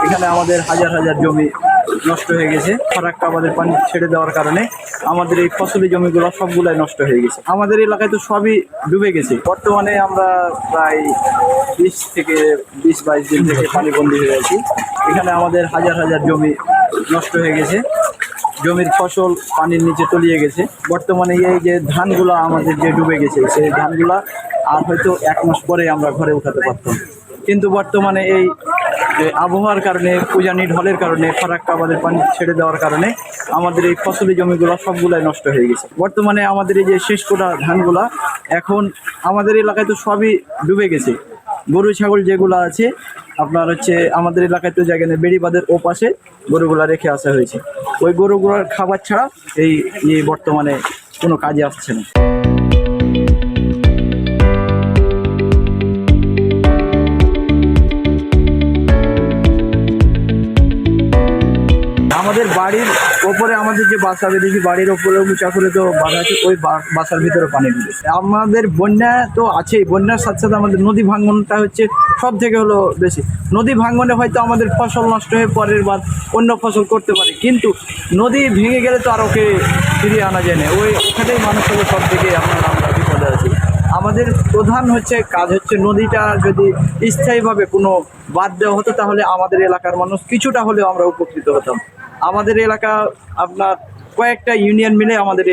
এখানে আমাদের হাজার হাজার জমি নষ্ট হয়ে গেছে। ফারাক্কা আমাদের পানি ছেড়ে দেওয়ার কারণে আমাদের এই ফসলি জমিগুলো সবগুলাই নষ্ট হয়ে গেছে। আমাদের এলাকায় তো সবই ডুবে গেছে। বর্তমানে আমরা প্রায় 20 থেকে 22 দিন থেকে পানিবন্দী হয়ে আছি। এখানে আমাদের হাজার হাজার জমি নষ্ট হয়ে গেছে। জমির ফসল পানির নিচে তলিয়ে গেছে। বর্তমানে এই যে ধানগুলা আমাদের যে ডুবে গেছে, সেই ধানগুলা আর হয়তো 1 মাস পরে আমরা ঘরে উঠাতে পারতাম। কিন্তু বর্তমানে এই আবহাওয়ার কারণে, উজানি ঢলের কারণে, ফারাক্কা আমাদের পানি ছেড়ে দেওয়ার কারণে আমাদের এই ফসলি জমিগুলো সবগুলাই নষ্ট হয়ে গেছে। বর্তমানে আমাদের এই যে শেষ কোটা ধানগুলা এখন আমাদের এলাকায় তো সবই ডুবে গেছে। গরু ছাগল যেগুলো আছে আপনার আমাদের এলাকায় তো জায়গা নেই, বেড়িবাঁধের ও পাশে গরুগুলা রেখে আসা হয়েছে। ওই গরুগুলোর খাবার ছাড়া এই বর্তমানে কোনো কাজে আসছে না। আমাদের বাড়ির ওপরে আমাদের যে বাসা বেঁধেছি, বাড়ির ওপরে উঁচা করে তো বাঁধা আছে, ওই বাসার ভিতরে পানি ঢুকেছে। আমাদের বন্যা তো আছেই, বন্যার সাথে সাথে আমাদের নদী ভাঙনটা সব থেকে বেশি। নদী ভাঙনে হয়তো আমাদের ফসল নষ্ট হয়ে পরের বার অন্য ফসল করতে পারে, কিন্তু নদী ভেঙে গেলে তো আর ওকে ফিরিয়ে আনা যায় না। ওখানেই মানুষ সব থেকে আমরা বিপদে আছি। আমাদের প্রধান কাজ নদীটা যদি স্থায়ীভাবে কোনো বাদ দেওয়া হতো, তাহলে আমাদের এলাকার মানুষ কিছুটা হলেও আমরা উপকৃত হতাম। আমাদের এলাকা আপনার কয়েকটা ইউনিয়ন মিলে আমাদের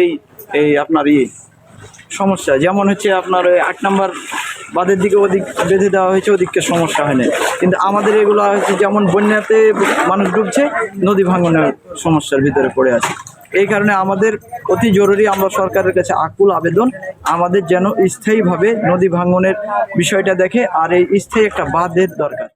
এই আপনার সমস্যা, যেমন আপনার 8 নম্বর বাঁধের দিকে ওদিক বেঁধে দেওয়া হয়েছে, ওদিককে সমস্যা হয় না। কিন্তু আমাদের এগুলো যেমন বন্যাতে মানুষ ডুবছে, নদী ভাঙনের সমস্যার ভিতরে পড়ে আছে। এই কারণে আমাদের অতি জরুরি, আমরা সরকারের কাছে আকুল আবেদন, আমাদের যেন স্থায়ীভাবে নদী ভাঙনের বিষয়টা দেখে আর এই স্থায়ী একটা বাঁধের দরকার।